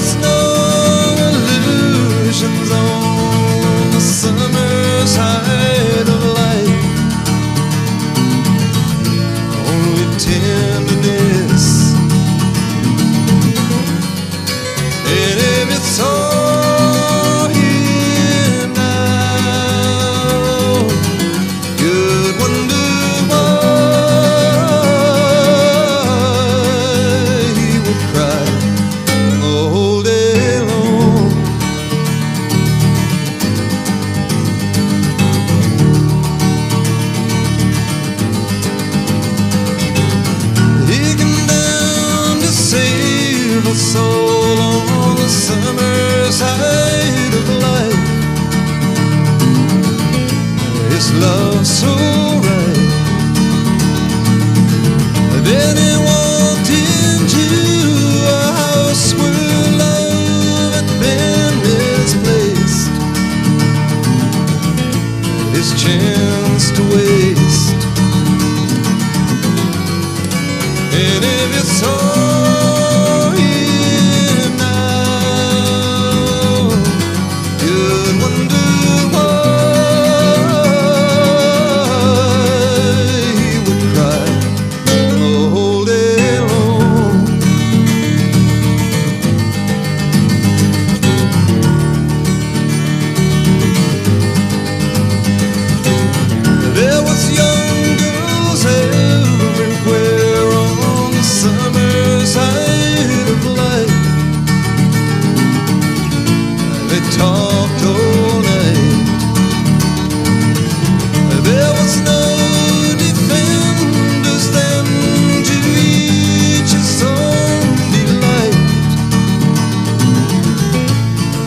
was no illusions on the summer side of life, only tenderness. And if you saw him now, you'd wonder why he would cry all day long. He came down to save us all on the summer side of life. His love so right. Then he walked into a house where love had been misplaced. His chance to waste. And if you saw him now, you'd wonder why he would cry all day long. There was young girls everywhere on the summer side of life. They talked all night. There was no defenders then to each his own delight.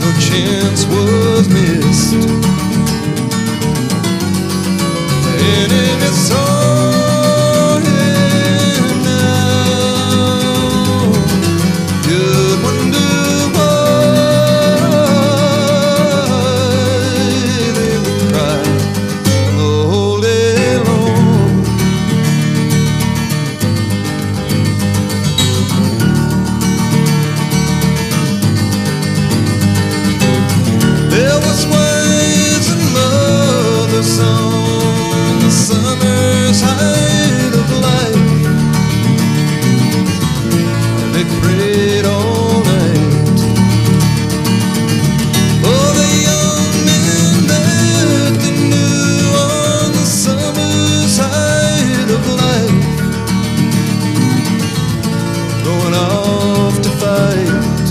No chance was missed. And if you saw him now, you'd wonder why they would cry all day long. There was wives and mothers on the summer side of life. They prayed all night. Oh, the young men that they knew on the summer side of life, going off to fight.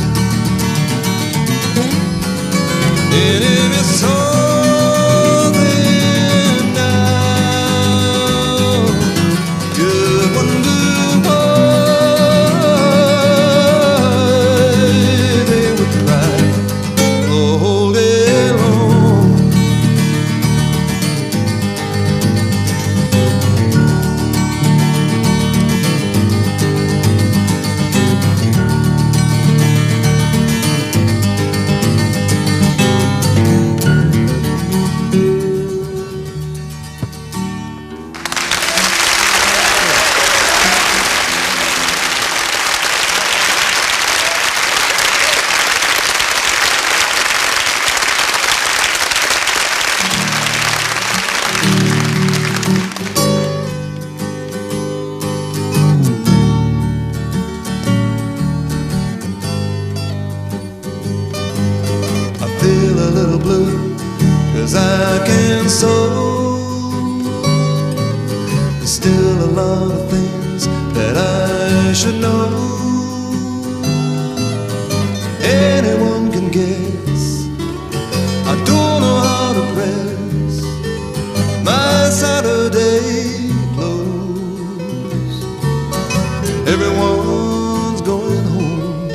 And if you saw them now, you'd wonder why they would cry all day long. I feel a little blue, 'cause I can sew. There's still a lot of things that I should know. Anyone can guess I don't know how to press my Saturday clothes. Everyone's going home.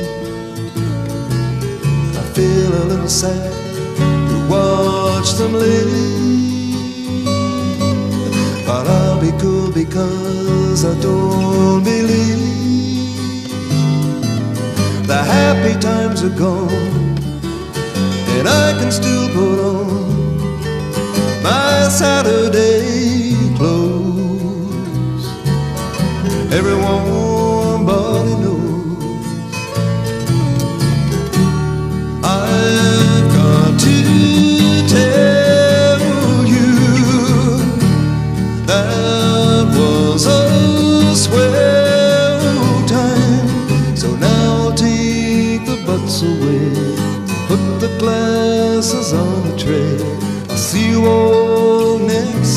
I feel a little sad to watch them leave, but I'll be cool because I don't believe the happy times are gone, and I can still put on my Saturday clothes. Everyone but knows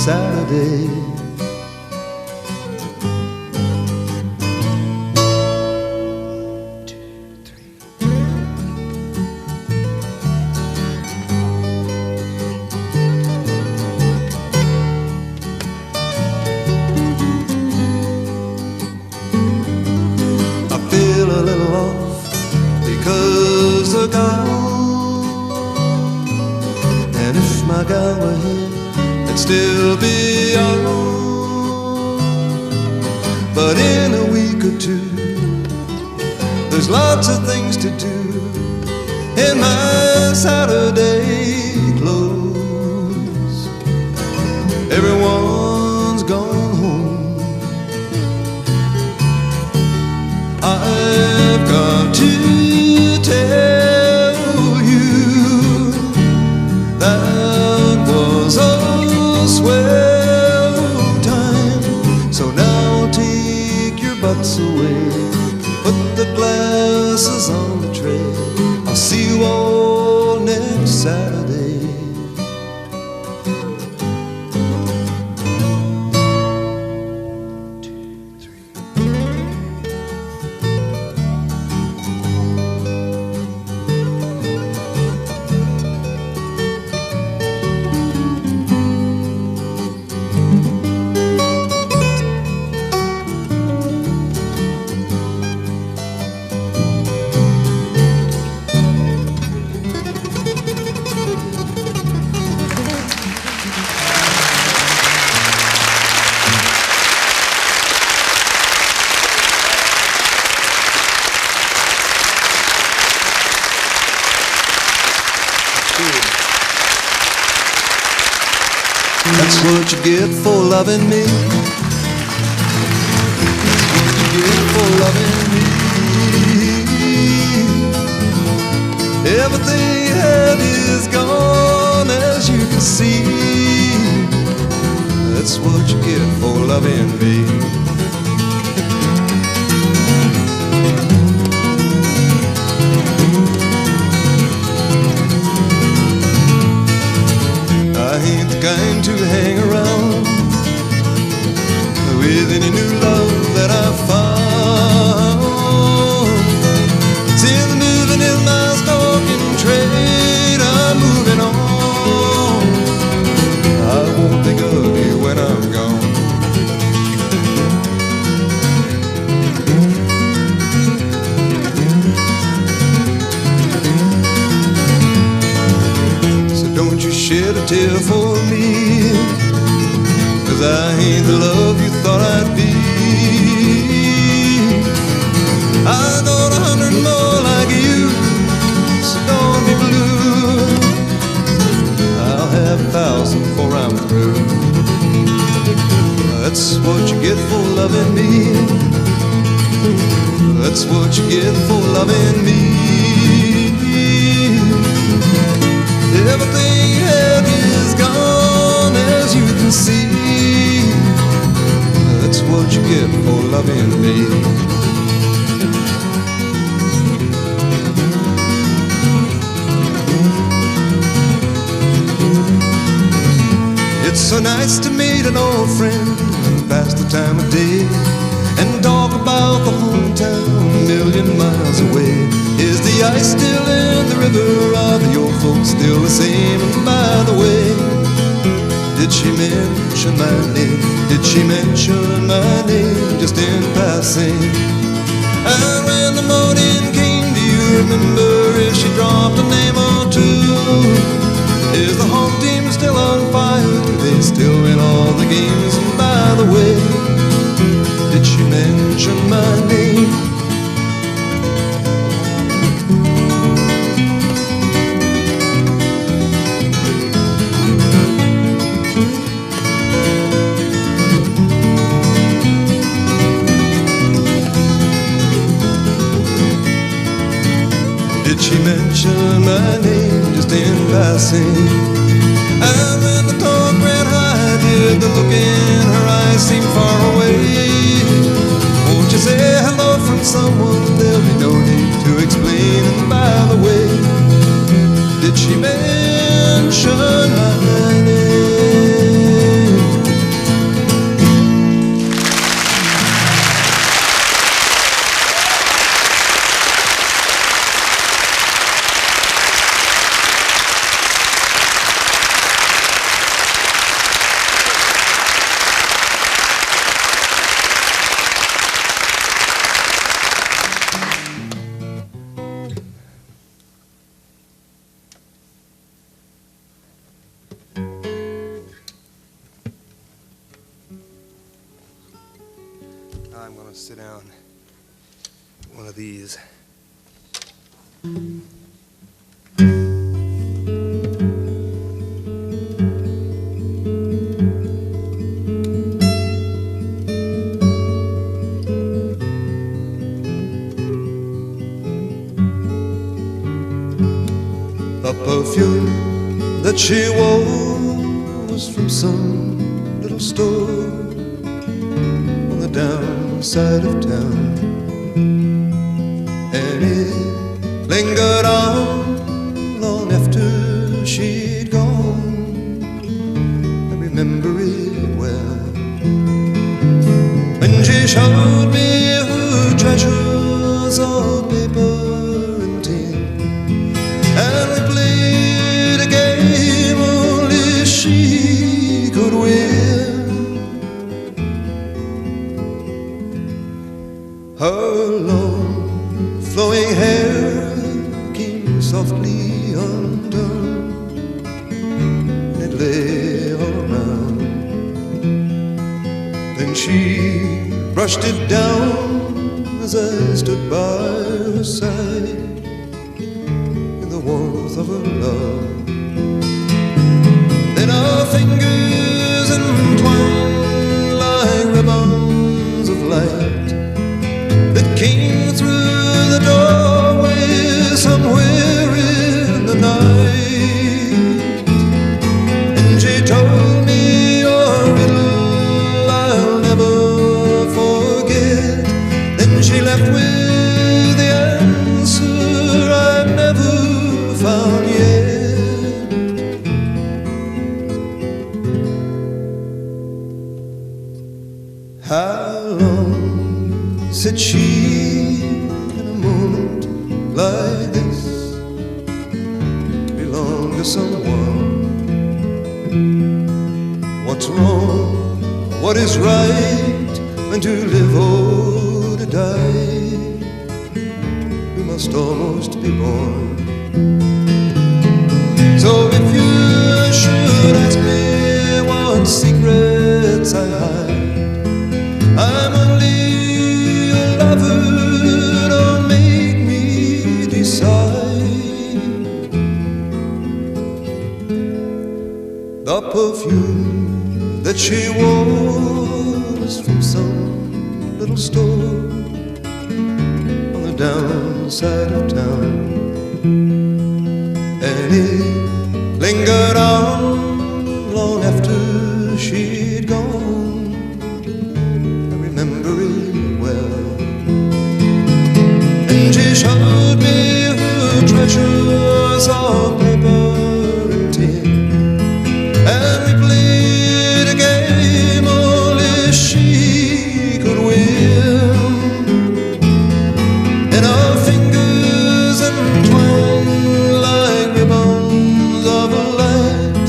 Saturday. Still be on, but in a week or two, there's lots of things to do in my Saturday clothes. Everyone's gone home. I've got to tell you that was a swell time. So now take your butts away, put the glasses on the tray. I'll see you all next Saturday. That's what you get for loving me. That's what you get for loving me. Everything you had is gone, as you can see. That's what you get for loving me. I ain't the kind to hang around with any new love that I found. Since moving is my stock in trade, I'm moving on. I won't think of you when I'm gone. Shed a tear for me, 'cause I ain't the love you thought I'd be. I got 100 more like you, so don't be blue. I'll have 1,000 before I'm through. That's what you get for loving me. That's what you get for loving me. Everything you had is gone, as you can see. That's what you get for loving me. It's so nice to meet an old friend, pass the time of day, and talk about the hometown a million miles away. Is the ice still in the river? Are the old folks still the same? And by the way, did she mention my name? Did she mention my name just in passing? And when the morning came, do you remember if she dropped a name or two? Is the home team still on fire? Do they still win all the games? And by the way, did she mention my name? Did she mention my name just in passing? And when the talk ran high, did the look in her eyes seem far away? Won't you say hello from someone? There'll be no need to explain. And by the way, did she mention my name? I'm going to sit down one of these. The perfume that she wore was from some little store on the downside of town, and it lingered on long after she'd gone. I remember it well when she showed me her treasures of paper and tin, and we played a game only she could win. Her long flowing hair came softly undone, and it lay all around. Then she brushed it down as I stood by her side, the warmth of her love. Then our fingers entwined like ribbons of light that came through the doorway somewhere in the night. And she told me your riddle I'll never forget. Then she left with the answer I've never found yet. How long, said she, in a moment like this, belong to someone? What's wrong, what is right, when to live or to die, we must almost be born. So if you should ask me what secrets I hide, I'm only a lover, don't make me decide. The perfume that she wore was from some little store on the downside of town, and it lingered on long after she'd gone. Remember it well, and she showed me her treasures of paper and tin, and we played a game only she could win. And our fingers entwined like ribbons of light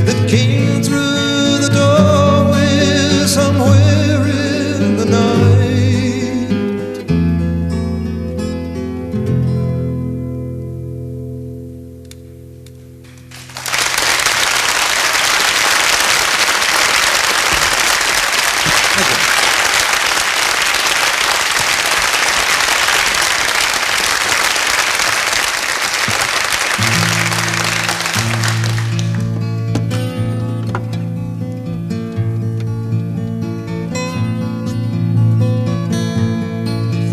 that came through the doorway somewhere in the night.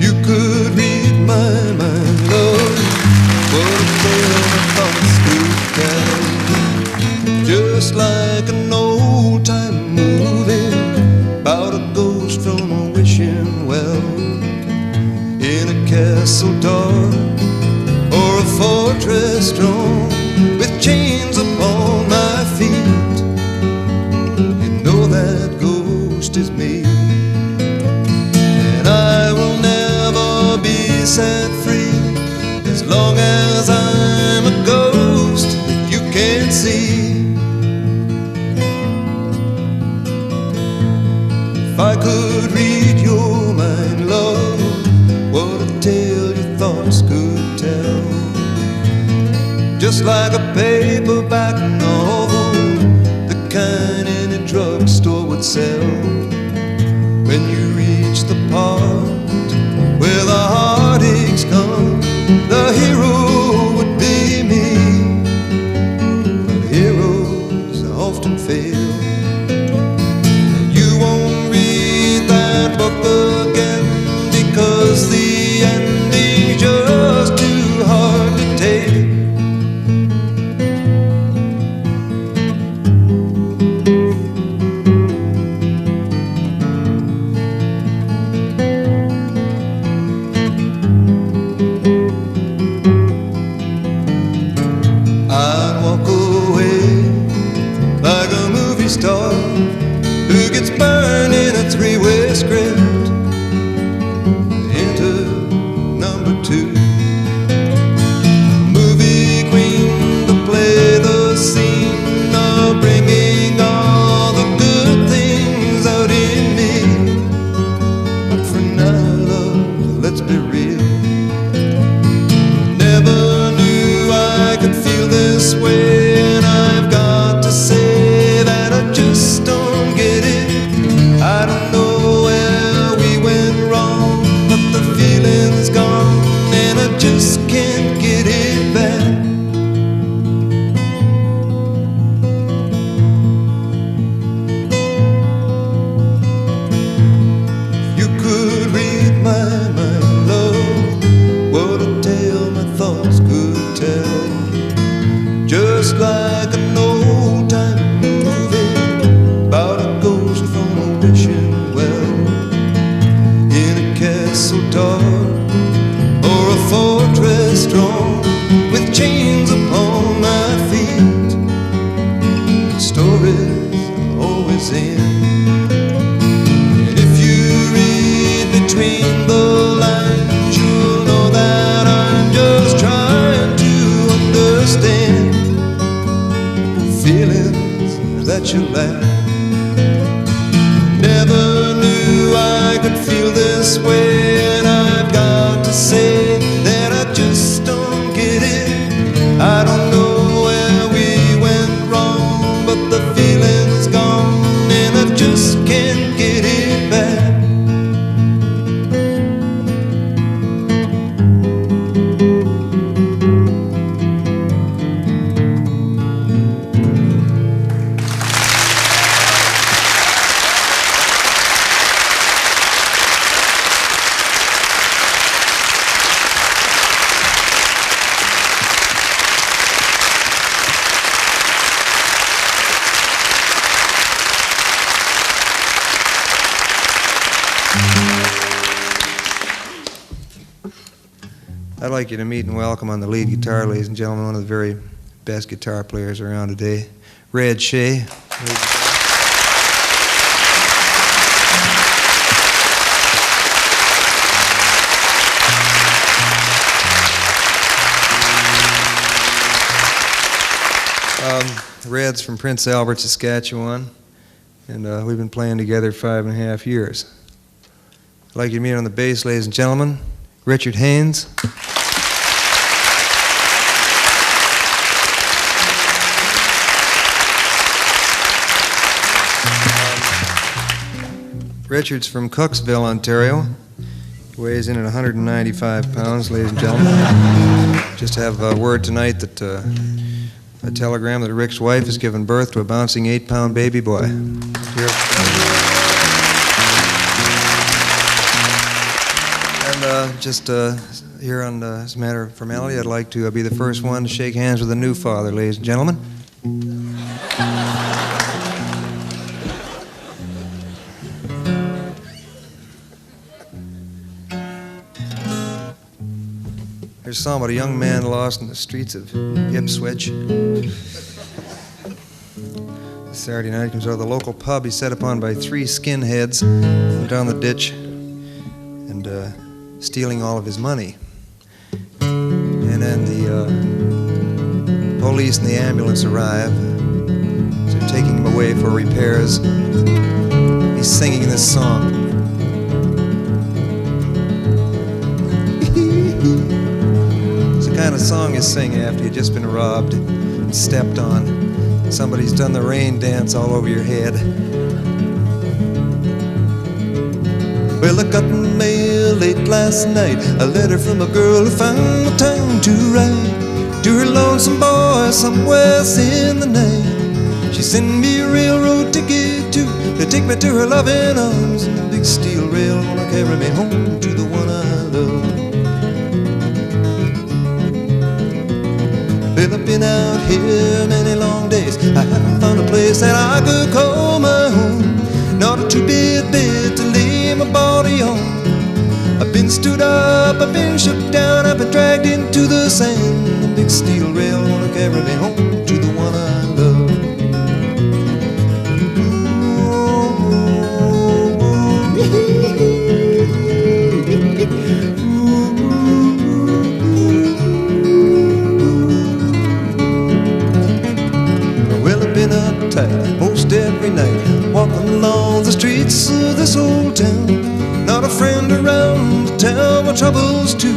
You could read my mind, Lord, what a tale my thoughts could tell. Just like an old-time movie about a ghost from a wishing well, in a castle dark or a fortress strong, with chains upon my feet. You know that ghost is me, and I will never be set free as long as I'm a ghost that you can't see. If I could read your mind, love, what a tale your thoughts could tell. Just like a paperback novel, the kind in a drugstore would sell. When you reach the part often fail. You won't read that book again because the ending's just too hard to take. Star who gets burned in a three-way script into number 2. Movie queen to play the scene of bringing all the good things out in me. But for now, love, let's be real. Never knew I could feel this way, and I've got to say just don't get it. I don't know where we went wrong, but the feeling's gone and I just can't get it back. You could read my mind, love, what a tale my thoughts could tell. Just like an old time about a ghost from a wishing well in a castle dark or a fortress strong with chains upon my feet. Stories always end, and if you read between the lines, you'll know that I'm just trying to understand feelings that you lack. Never knew I could feel this way, and I've got to say that I just don't get it. I don't know where we went wrong, but the feeling's gone and I just can't get it back. I'd like you to meet and welcome on the lead guitar, ladies and gentlemen, one of the very best guitar players around today, Shea. Red's from Prince Albert, Saskatchewan, and we've been playing together 5.5 years. I'd like you to meet on the bass, ladies and gentlemen, Richard Haynes. Richard's from Cooksville, Ontario. He weighs in at 195 pounds, ladies and gentlemen. Just have a word tonight that a telegram that Rick's wife has given birth to a bouncing 8-pound baby boy. Here. And just here on as a matter of formality, I'd like to be the first one to shake hands with the new father, ladies and gentlemen. There's a song about a young man lost in the streets of Ipswich. Saturday night, he comes out of the local pub. He's set upon by 3 skinheads down the ditch and stealing all of his money. And then the police and the ambulance arrive. So they're taking him away for repairs. He's singing this song. Kind of song you sing after you've just been robbed and stepped on. Somebody's done the rain dance all over your head. Well, I got mail late last night, a letter from a girl who found the time to write to her lonesome boy somewhere in the night. She sent me a railroad ticket too, to take me to her loving arms, and the big steel rail gonna carry me home to the one I love. Well, I've been out here many long days, I haven't found a place that I could call my home. Not a two-bed bed to lay my body on. I've been stood up, I've been shook down, I've been dragged into the sand. The big steel rail gonna carry me home to the one I love. Well, I've been uptight most every night, walking along the streets of this old town. Not a friend around to tell my troubles to.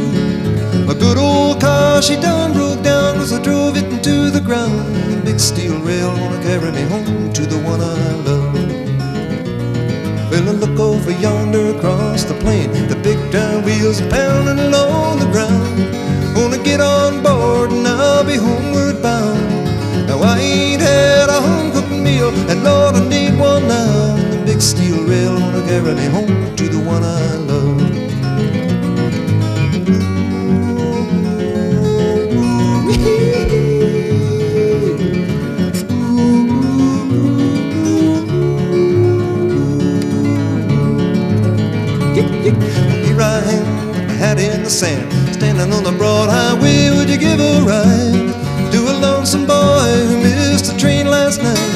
My good old car, she done broke down, 'cause I drove it into the ground. The big steel rail gonna carry me home to the one I love. Well, I look over yonder across the plain, the big giant wheels pounding along the ground. Gonna get on board and I'll be homeward bound. Now I ain't had a home-cooked meal, and Lord, I need one now. The big steel rail gonna carry me home to the one I love. Here I am, my hat in the sand, standing on the broad highway. Would you give a ride to a lonesome boy who missed the train last night?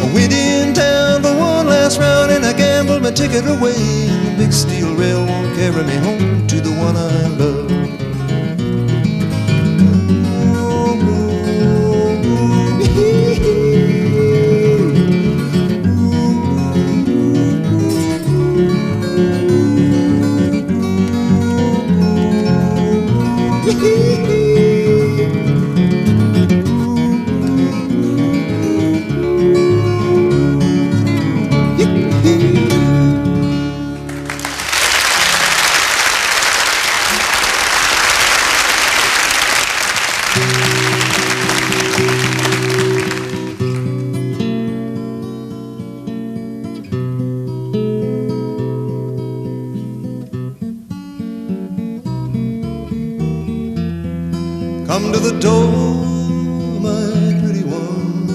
I went in town for one last round and I gambled my ticket away. The big steel rail won't carry me home to the one I love. Come to the door, my pretty one.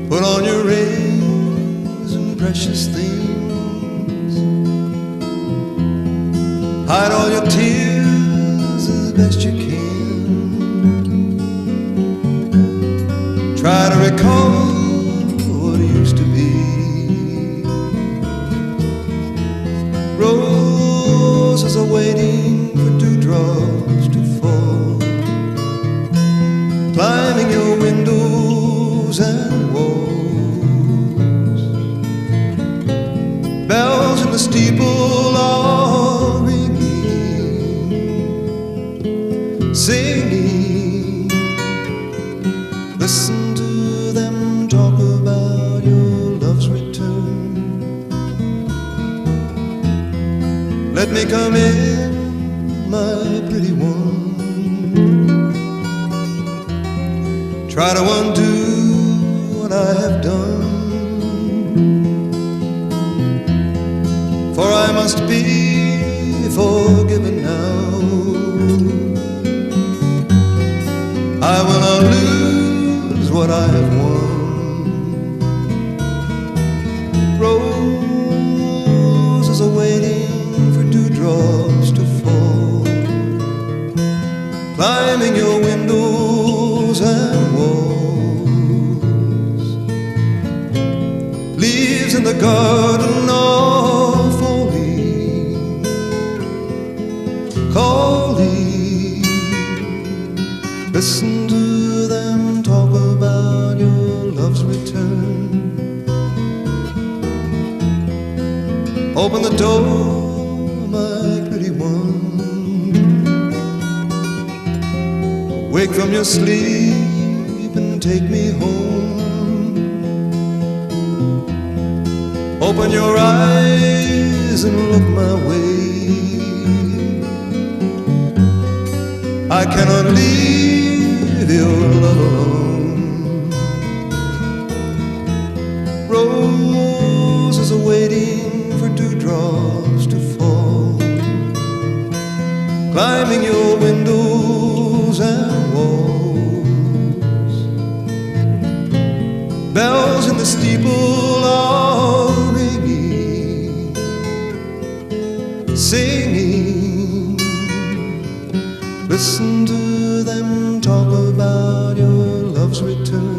Put on your rings and precious things. Hide all your tears as best you can. Try to recall what it used to be. Roses are waiting for dewdrops to fall, climbing your windows and walls. Bells in the steeple are ringing, singing. Listen to them talk about your love's return. Let me come in, my pretty one. Try to undo what I have done, for I must be forgiven now. I will not lose what I have won. Roses are waiting for dewdrops to fall, climbing your windows and walls. Leaves in the garden are falling, calling. Listen to them talk about your love's return. Open the door, my pretty one. Wake from your sleep and take me home. Open your eyes and look my way. I cannot leave your love alone. climbing your windows and walls. Bells in the steeple are ringing, singing. Listen to them talk about your love's return.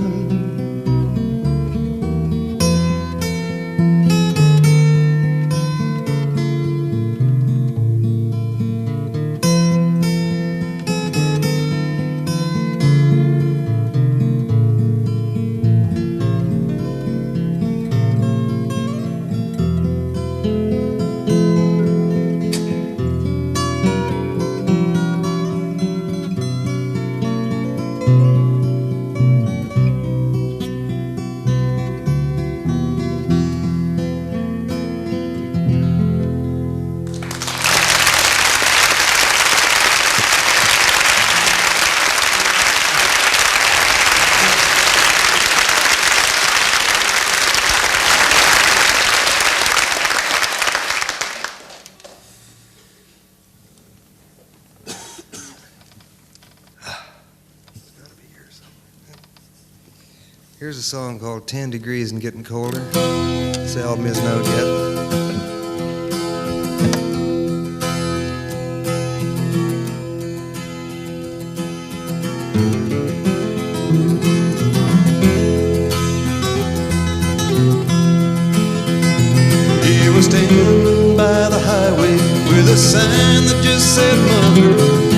Here's a song called 10 Degrees and Getting Colder. This album isn't out yet. He was standing by the highway with a sign that just said mother,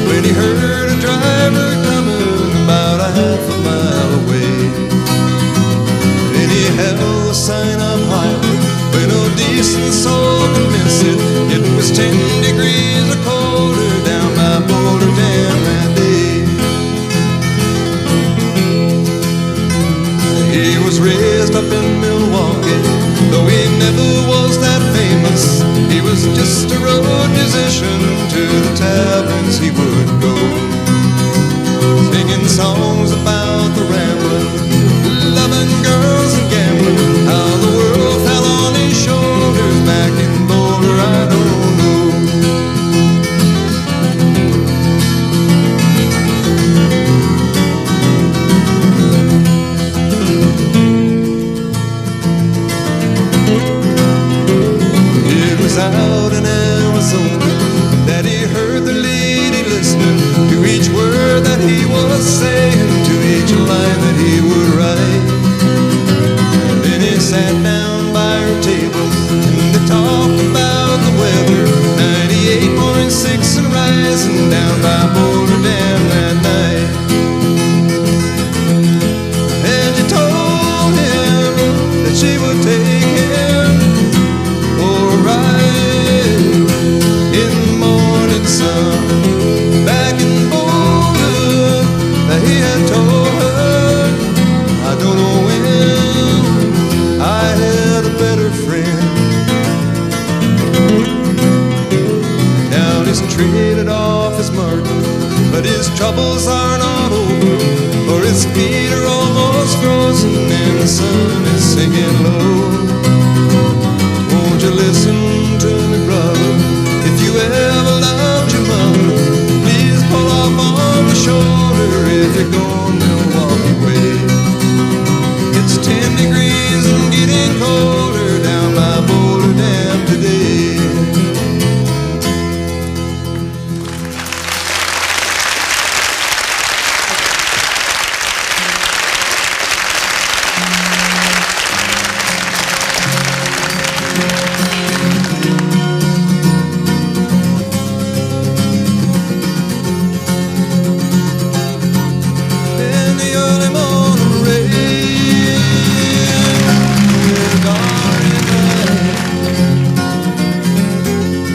when he heard a driver coming about a half a mile away. Then he held the sign up higher where no decent soul could miss it. It was 10 degrees or colder down by Boulder Dam that day. He was raised up in Milwaukee, though he never was that famous. He was just a road musician, to the taverns he would go, singing songs about the rambling, loving girls and gambling. How the world fell on his shoulders back in Boulder, I don't know. It was out in Arizona that he heard the lady listening to each word that he was saying, to each line that he would write. Then he sat down by her table and they talked about the weather. 98.6 and rising down by Boulder Dam that night. And she told him that she would take him for a ride in the morning sun. Back in Boulder, he had told her, I don't know when I had a better friend. Now he's traded off his Martin, but his troubles are not over, for his feet are almost frozen and the sun is sinking low. Won't you listen to me, brother? If you ever loved your mother, please pull off on the shoulder if you're going Milwaukee way. It's 10 degrees and getting colder down by Boulder Dam today. In the early morning rain, darling night,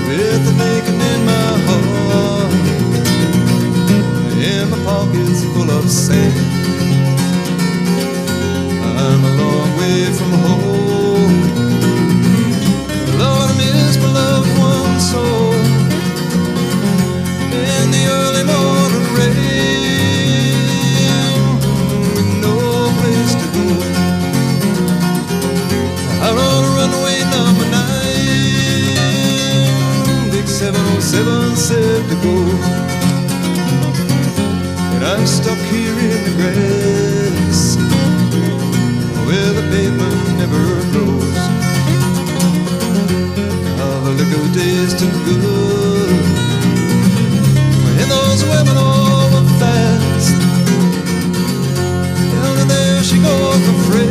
with the aching in my heart, and my pockets full of sand. I'm a long way from home, Lord, I miss my loved one so. In the early morning rain, with no place to go, I run a runaway number 9. Big 707 said to go. fast and good. And those women all were fast. And there she goes, my friend.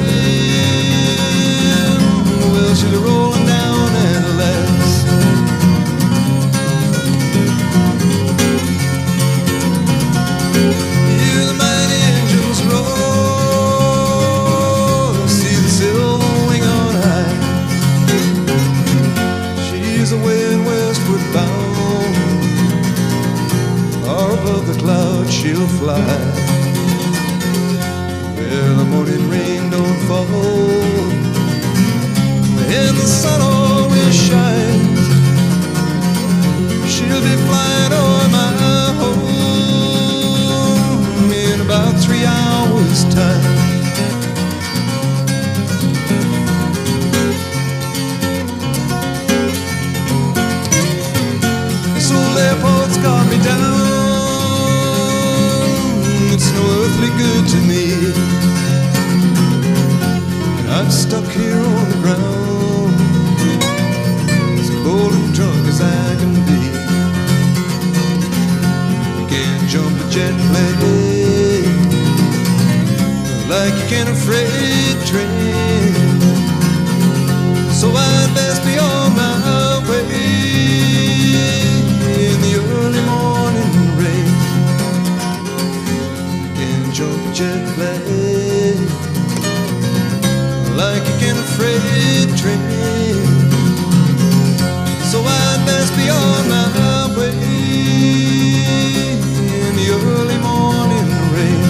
Well, she's rolling down at last. Hear the mighty engines roar, see the silver wing on high. She's away and westward bound, far above the clouds she'll fly, where the morning rain don't fall and the sun always shines. She'll be flying over my home in about 3 hours' time. This old airport's got me down. It's no earthly good to me. I'm stuck here on the ground, as cold and drunk as I can be. Can't jump a jet plane like you can a freight train, so I'd best be on my way in the early morning rain. Can't jump a jet plane like you can a freight train, so I'd best be on my way in the early morning rain.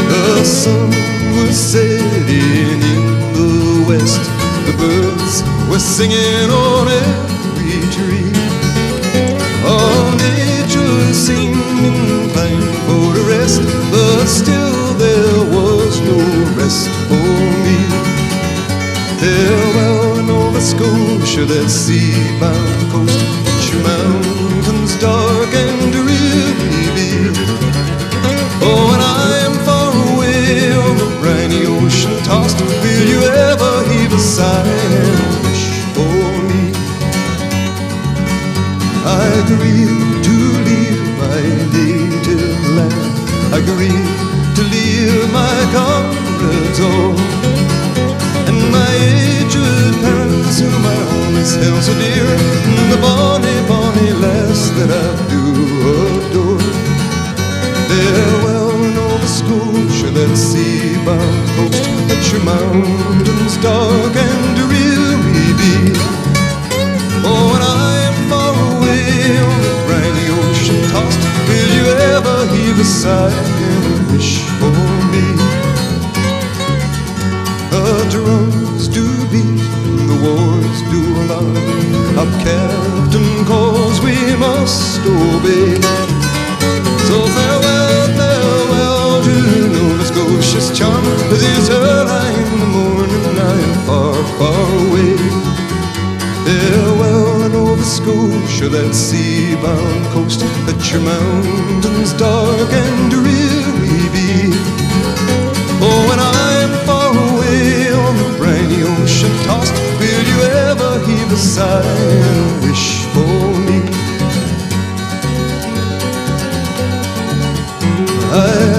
The sun was setting in the west. The birds were singing on every tree. All nature seemed inclined for the rest, but still there was no rest for me. There, well, in Nova Scotia, that sea-bound coast, your mountains dark and dreary. Oh, and I am far away on the briny ocean tossed. Will you ever heave a sigh and wish for me? I agreed to leave my native land. I agreed to leave my comrades all, and my aged parents whom I always held so dear, and the bonny, bonny lass that I do adore. There, well, in Nova Scotia, that sea-bound coast, that your mountains dark and dreary be. Oh, and I am far away on the briny ocean tossed. Will you ever heave a sigh and wish for me? The drums do beat, the wars do alarm. Our captain calls, we must obey. So farewell, farewell to Nova Scotia's charm. As it's early in the morning, I am far, far away. Farewell, Nova Scotia, that sea-bound coast, that your mountains dark and dreary be. Oh, when I am far away on the briny ocean tossed, will you ever heave a sigh and wish for me? I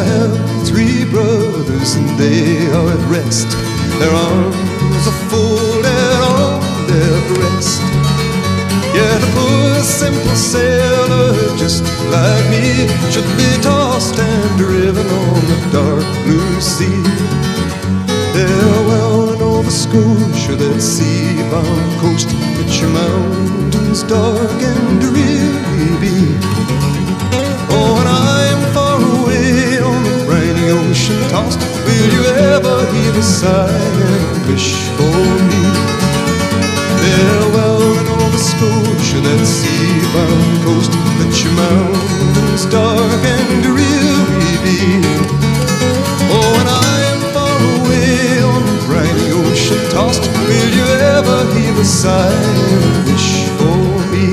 have 3 brothers and they are at rest. Their arms are folded on their breast. Yet a poor simple sailor just like me should be tossed and driven on the dark blue sea. There, well, in Nova Scotia, that sea-bound coast, that your mountains dark and dreary be. Oh, and I am far away on the briny ocean tossed. Will you ever heave a sigh and wish for me? There, well, in Nova Scotia, that sea-bound coast, that your mountains dark and dreary be. Oh, and I am far away on the silent wish for me.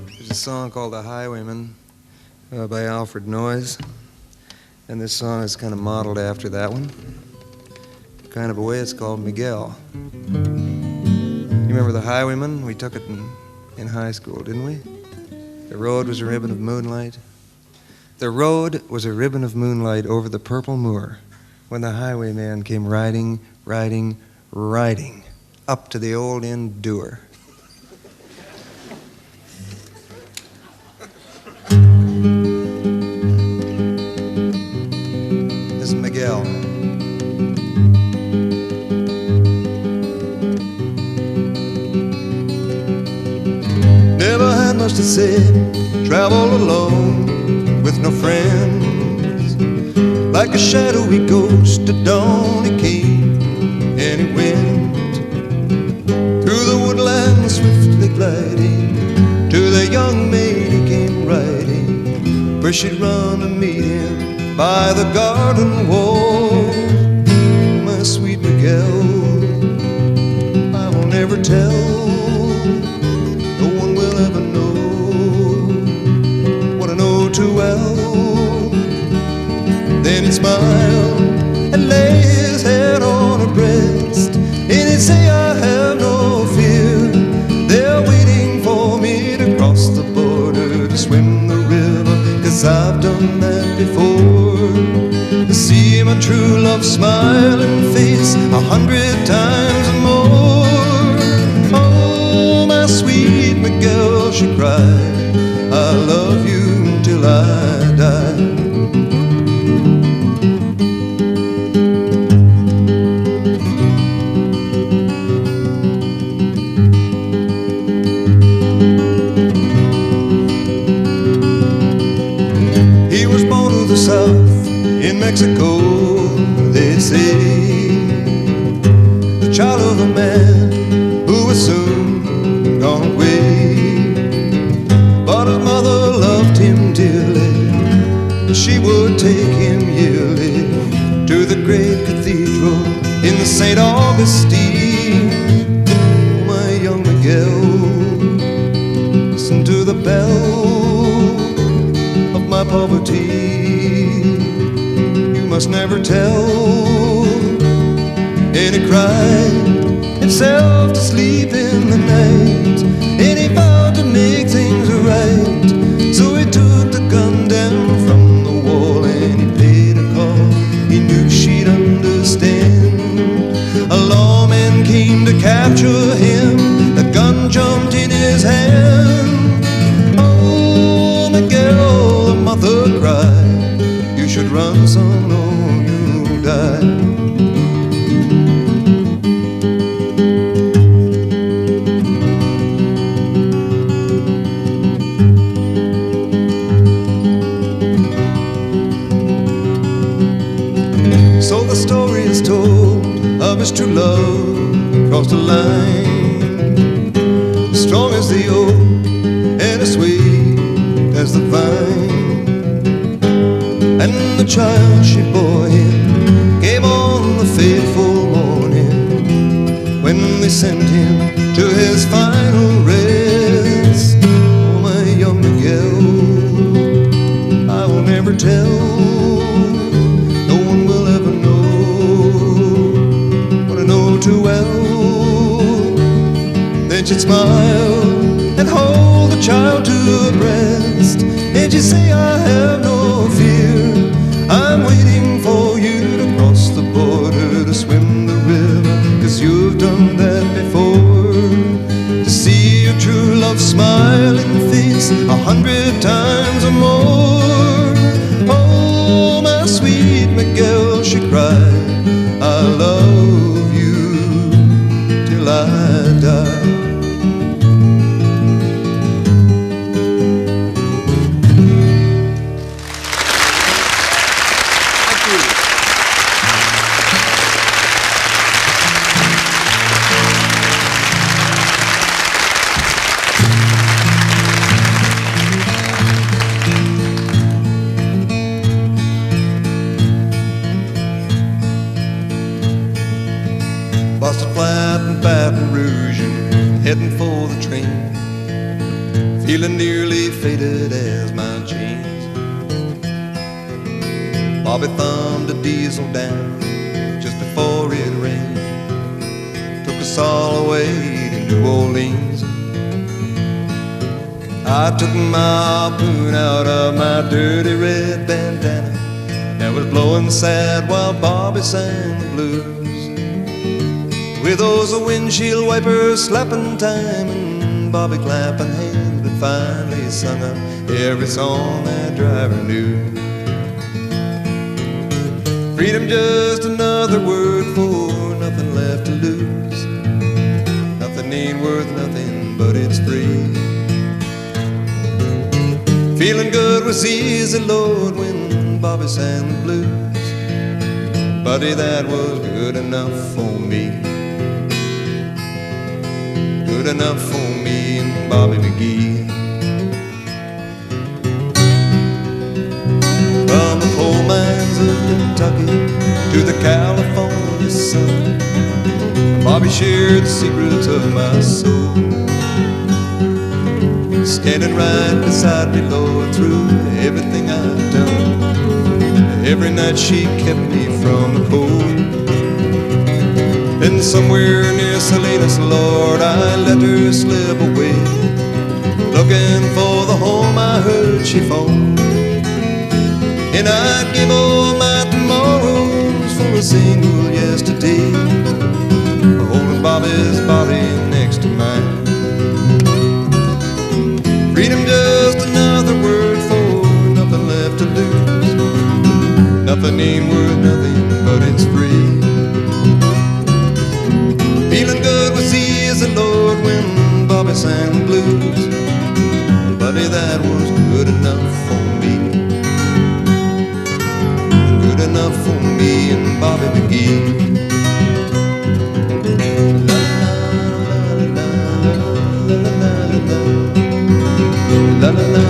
There's a song called The Highwayman by Alfred Noyes, and this song is kind of modeled after that one. Kind of a way, it's called Miguel. You remember The Highwayman? We took it in high school, didn't we? The road was a ribbon of moonlight. The road was a ribbon of moonlight over the purple moor when the highwayman came riding, riding, riding up to the old inn door. This is Miguel. Never had much to say, traveled alone with no friends. Like a shadowy ghost at dawn he came and he went through the woodland swiftly gliding to the young maid he came riding, where she'd run to meet him by the garden wall. My sweet Miguel, I will never tell, no one will ever know what I know too well. Then he'd smile and lay his head on her breast, and he'd say, I have no fear, they're waiting for me to cross the border to swim the river, 'cause I've done that before. To see my true love's smiling face 100 times more. Oh, my sweet Miguel, she cried, I love you until I die. South in Mexico, they say, the child of a man who was soon gone away. But his mother loved him dearly, and she would take him yearly to the great cathedral in the St. Augustine. Oh, my young Miguel, listen to the bell of my poverty. Must never tell. And he cried himself to sleep in the night, and he vowed to make things right. So he took the gun down from the wall and he paid a call. He knew she'd understand. A lawman came to capture him, the gun jumped in his hand. Oh, Miguel, the mother cried, you should run, son, or you'll die. So the story is told of his true love crossed the line, strong as the oak and as sweet as the vine. And the child she bore him came on the fateful morning when they sent him to his final rest. Oh, my young Miguel, I will never tell, no one will ever know what I know too well. Then she'd smile and hold the child to her breast, and she'd say, I have no fear, I'm waiting for you to cross the border to swim the river, 'cause you've done that before. To see your true love smiling face 100 times or more. Oh, my sweet Miguel, she cried, I love you till I die. busted flat in Baton Rouge and heading for the train, feeling nearly faded as my jeans. Bobby thumbed a diesel down just before it rained, took us all away to New Orleans. I took my harpoon out of my dirty red bandana and was blowing sad while Bobby sang the blues, with those windshield wipers slapping time and Bobby clapping hands, but finally sung up every song that driver knew. Freedom, just another word for nothing left to lose. Nothing ain't worth nothing, but it's free. Feeling good was easy, Lord, when Bobby sang the blues. Buddy, that was good enough for me. Good enough for me and Bobby McGee. From the coal mines of Kentucky to the California sun, Bobby shared the secrets of my soul, standing right beside me, Lord, through everything I've done. Every night she kept me from the cold, and somewhere near Salinas, Lord, I let her slip away, looking for the home I heard she phoned. And I'd give all my tomorrows for a single yesterday, holding Bobby's body next to mine. Freedom, just another word for nothing left to lose. Nothing ain't worth nothing, but it's free. Feeling good was easy, Lord, when Bobby sang the blues. Buddy, that was good enough for me. Good enough for me and Bobby McGee. La la la,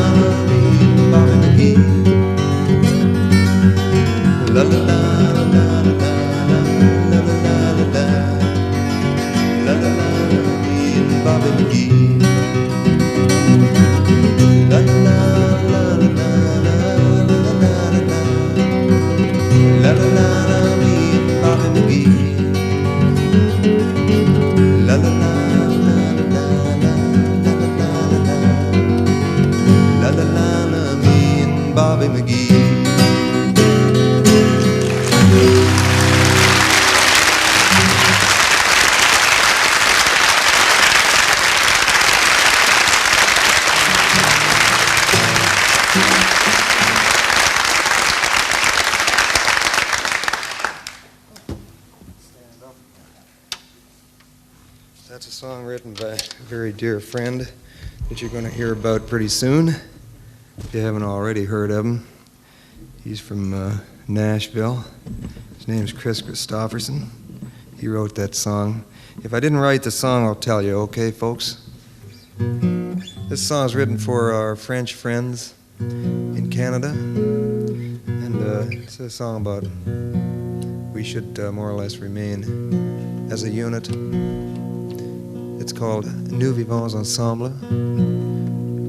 me and Bobby McGee. La la la la la la la la la la. La la la, me and Bobby McGee. La la la la la la la la la. La la la, me and Bobby McGee. La la la la la la la la la, me and Bobby McGee. That's a song written by a very dear friend that you're going to hear about pretty soon, if you haven't already heard of him. He's from Nashville. His name's Chris Christopherson. He wrote that song. If I didn't write the song, I'll tell you, okay, folks? This song's written for our French friends in Canada, and it's a song about we should more or less remain as a unit. It's called Nous Vivons Ensemble.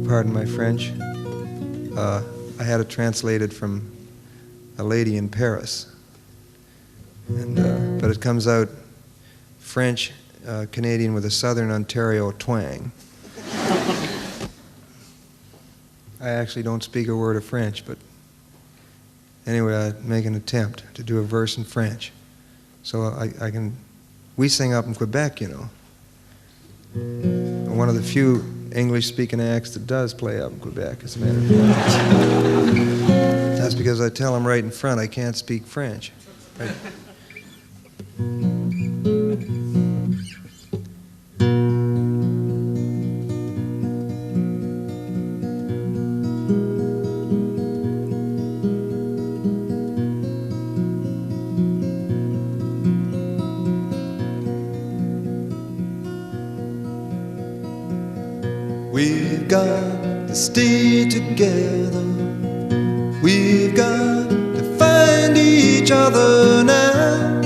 Pardon my French. I had it translated from a lady in Paris, and but it comes out French Canadian with a Southern Ontario twang. I actually don't speak a word of French, but anyway, I make an attempt to do a verse in French. So I can. We sing up in Quebec, you know. One of the few English-speaking acts that does play up in Quebec, as a matter of fact. That's because I tell them right in front I can't speak French. Right? We've got to stay together. We've got to find each other now.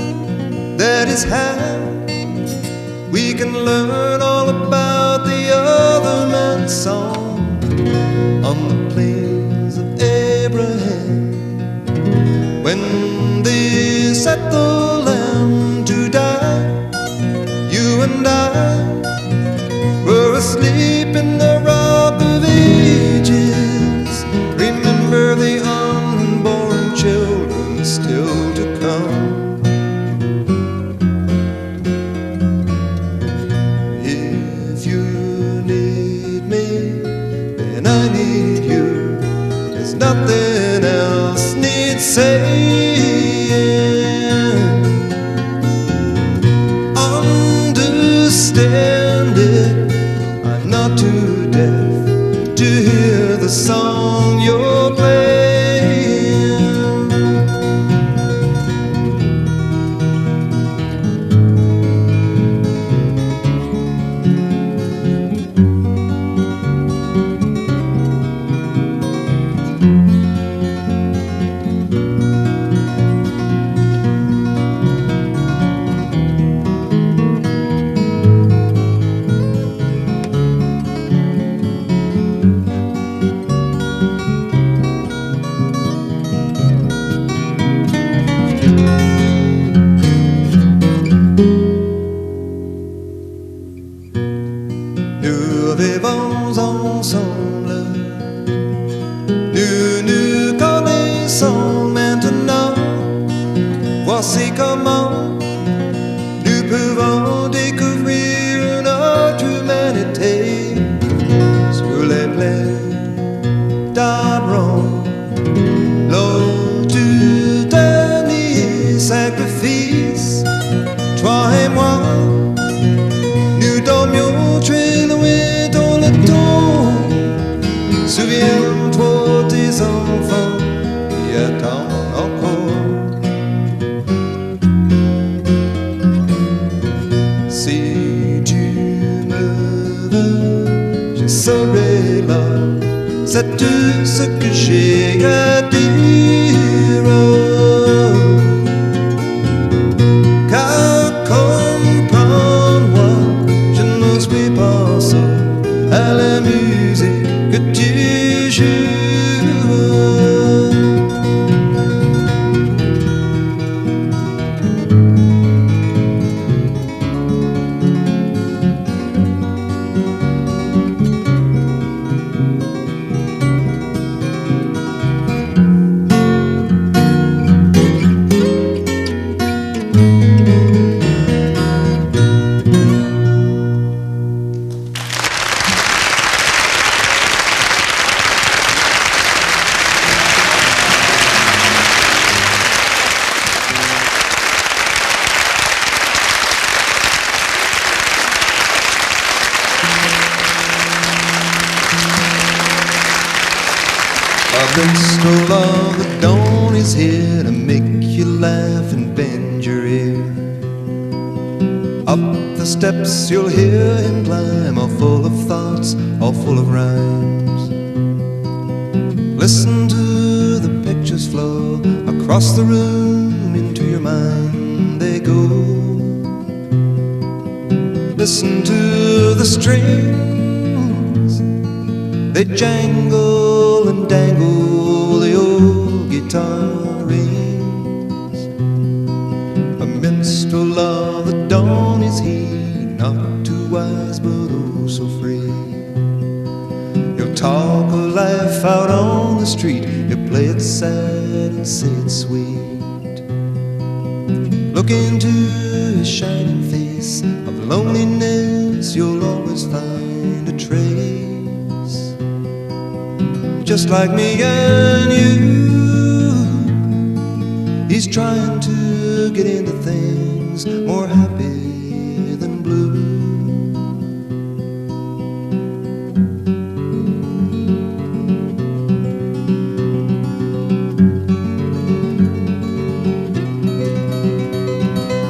That is how that song on the plains of Abraham, when they set the lamb to die. You and I were asleep in the rock of ages. Remember the unborn children still to come. If you need me, then I need you. There's nothing else needs saying. Understand it, I'm not too deaf to hear the song you're playing. Nous vivons ensemble, nous nous connaissons maintenant. Voici comment nous pouvons découvrir notre humanité sur les plaines d'Abraham. Lors du dernier sacrifice, toi et moi, nous dormions très loin dans le temps. Souviens-toi des enfants qui attendent encore. Si tu me veux, je serai là. C'est tout ce que j'ai à dire. Car comprends-moi, je ne suis pas seul à la musique que tu joues. Minstrel of the dawn is here to make you laugh and bend your ear. Up the steps you'll hear him climb, all full of thoughts, all full of rhymes. Listen to the pictures flow across the room, into your mind they go. Listen to the strings, they jangle and dangle, the old guitar rings. A minstrel of the dawn is he, not too wise but oh so free. He'll talk a life out on the street, he'll play it sad and say it sweet. Look into his shining face, of loneliness you'll always find a trace. Just like me and you, he's trying to get into things, more happy than blue.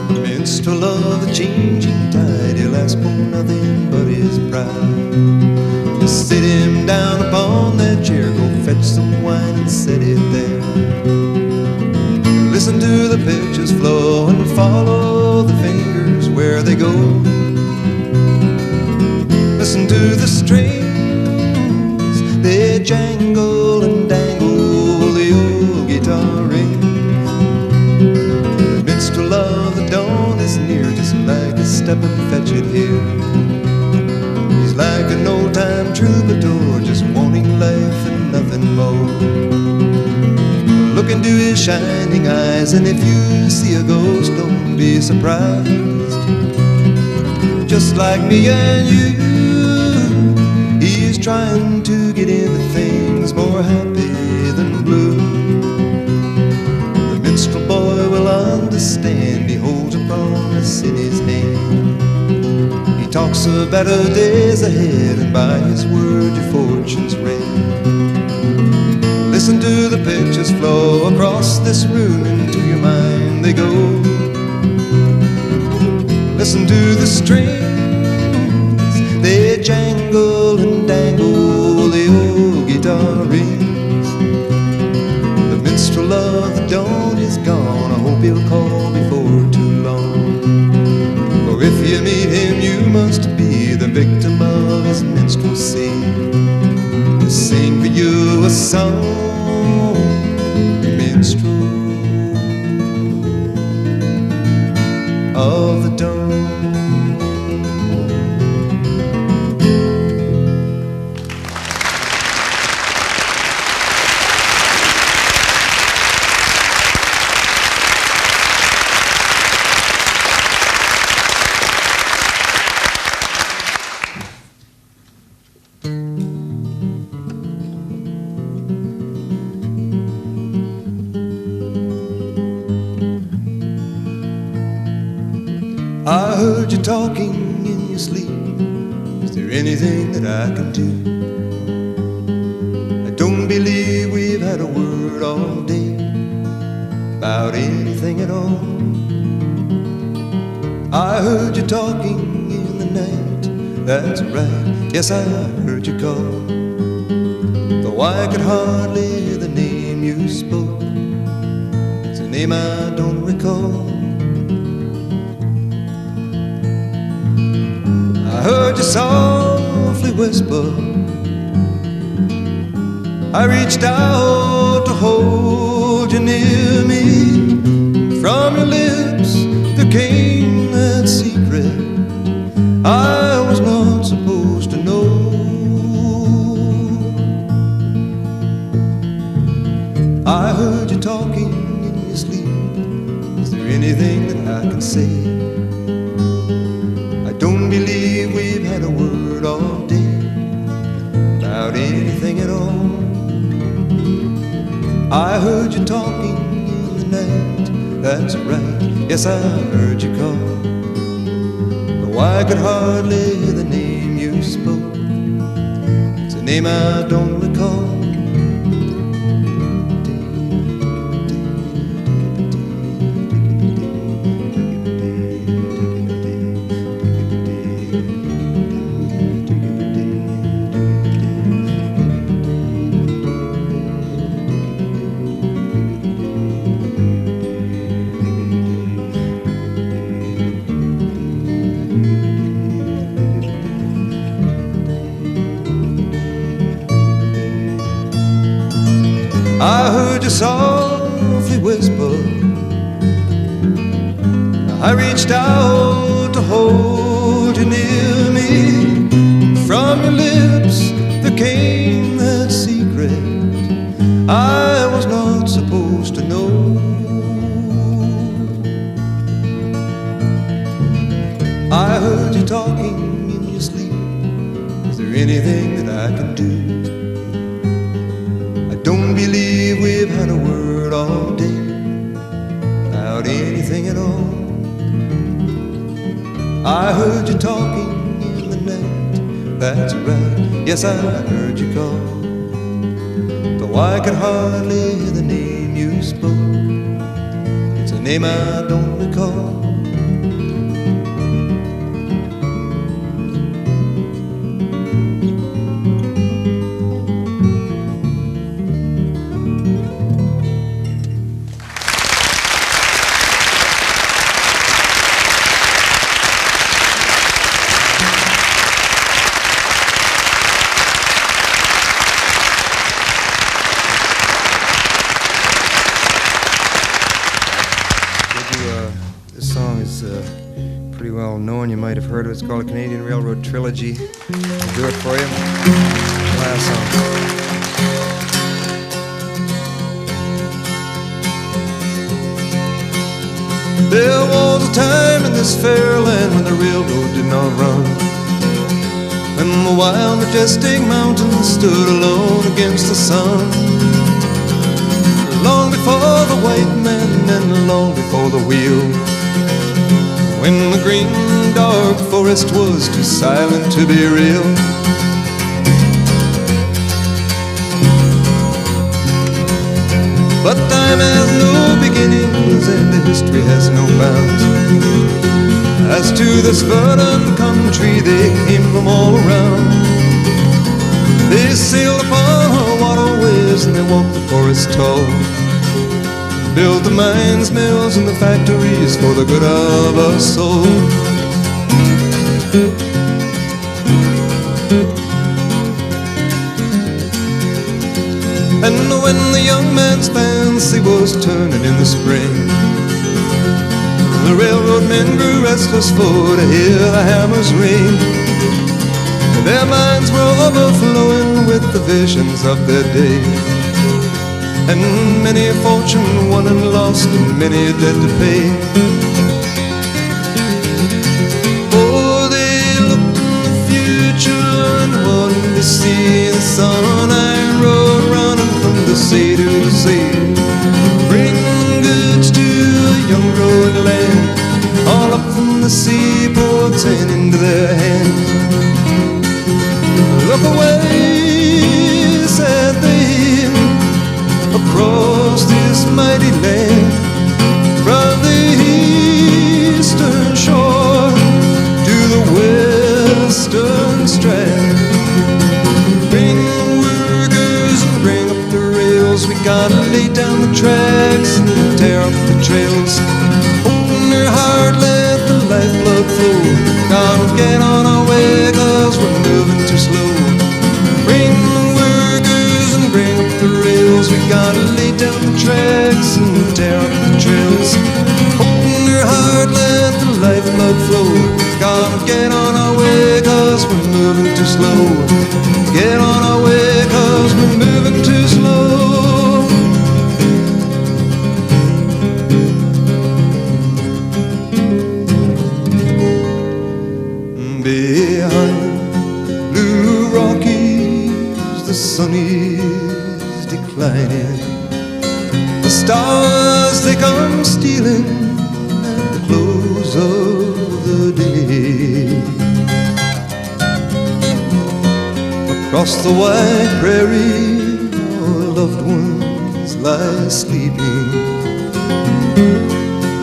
The minstrel of the changing tide, he'll ask for nothing but his pride. Just sit him down upon that chair, go fetch some wine and set it there. Listen to the pictures flow and follow the fingers where they go. Listen to the strings, and fetch it here. He's like an old-time troubadour, just wanting life and nothing more. Look into his shining eyes, and if you see a ghost, don't be surprised. Just like me and you, he's trying to get into things, more happy than blue. The minstrel boy will understand, he holds a promise in his hand. He talks of better days ahead, and by his word your fortune's read. Listen to the pictures flow across this room, into your mind they go. Listen to the strings, they jangle and dangle, the old guitar rings. The minstrel of the dawn is gone, I hope he'll call before too long. For if you meet him you must be the victim of his minstrelsy. He'll sing for you a song, minstrel of the dawn. I heard you talking in your sleep. Is there anything that I can do? I don't believe we've had a word all day about anything at all. I heard you talking in the night. That's right, yes, I heard you call. Though I could hardly hear the name you spoke. It's a name I don't recall. I heard you softly whisper. I reached out to hold you near me. From your lips there came that secret I was not supposed to know. I heard you talking in your sleep. Is there anything that I can say? Don't believe we've had a word all day about anything at all. I heard you talking in the night. That's right, yes, I heard you call. Though I could hardly hear the name you spoke. It's a name I don't recall. I heard you softly whisper. I reached out to hold you near me. From your lips there came that secret I was not supposed to know. I heard you talking in your sleep. Is there anything that I can do? Don't believe we've had a word all day about anything at all. I heard you talking in the night. That's right, yes, I heard you call. Though I could hardly hear the name you spoke. It's a name I don't recall. This song you've heard of it. It's called a Canadian Railroad Trilogy. I'll do it for you. Last song. There was a time in this fair land when the railroad did not run, when the wild majestic mountains stood alone against the sun. Long before the white man and long before the wheel, when the green dark forest was too silent to be real. But time has no beginnings and the history has no bounds. As to this verdant country they came from all around. They sailed upon her waterways and they walked the forest tall, built the mines, mills and the factories for the good of us all. And when the young man's fancy was turning in the spring, the railroad men grew restless for to hear the hammers ring. Their minds were overflowing with the visions of their day, and many a fortune won and lost, and many a debt to pay. Oh, they looked in the future, and what did they see? The sun iron road running from the sea to the sea, bringing goods to a young road land, all up from the seaports and into their hands. Look away, said they, across this mighty land, from the eastern shore to the western strand. Bring workers and bring up the rails, we gotta lay down the tracks and tear up the trails. Open your heart, let the lifeblood flow, gotta get on our way 'cause we're moving too slow. Bring workers and bring up the rails, we gotta lay down the tracks and tear up the trails. Open your heart, let the lifeblood flow, gotta get on our way 'cause we're moving too slow. Get on our way 'cause we're moving too slow. Behind Blue Rockies the sun is declining, the stars they come stealing at the close of the day. Across the wide prairie our loved ones lie sleeping,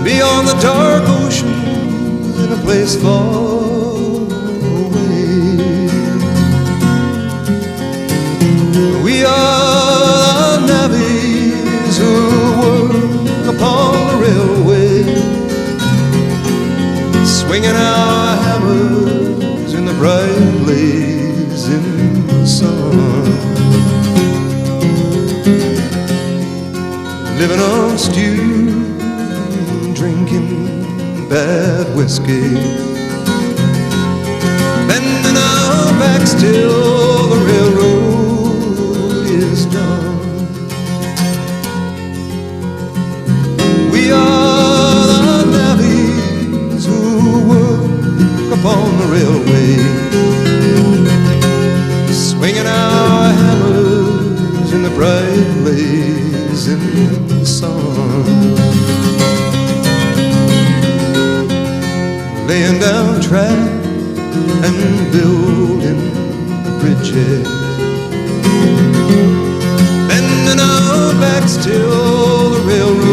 beyond the dark ocean in a place far away. We are the navvies who work upon the railway, swinging our hammers in the bright blazing sun, living on stew, drinking bad whiskey, bending our backs till the railroad is done. We are the navvies who work upon the railway, swinging our hammers in the bright blazing sun, laying down track and building bridges, bending our backs till the railroad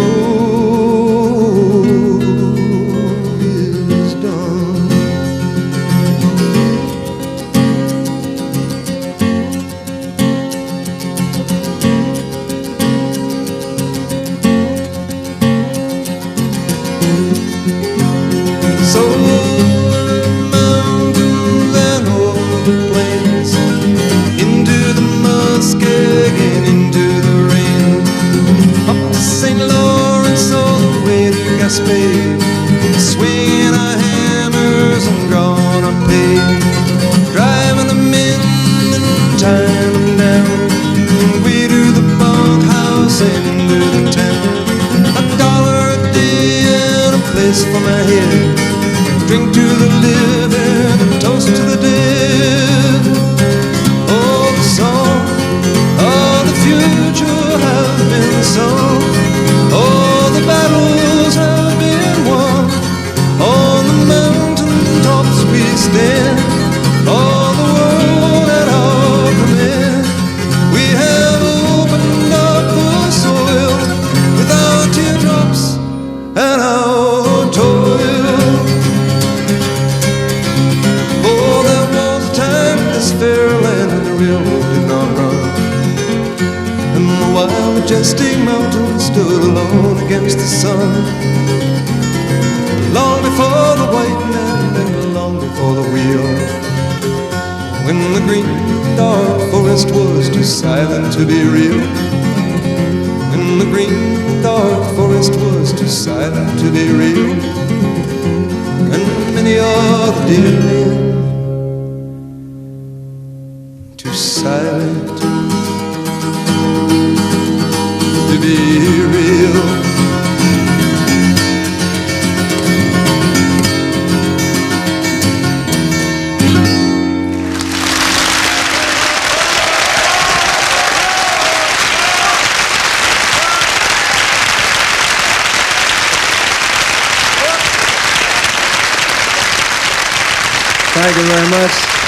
is done. So mountains and over the plains, into the muskeg and into the rain, up to St. Louis railroad did not run. And the wild, majestic mountains stood alone against the sun. Long before the white man and long before the wheel, when the green, dark forest was too silent to be real. When the green, dark forest was too silent to be real. And many other dear men too silent to be real. Thank you very much.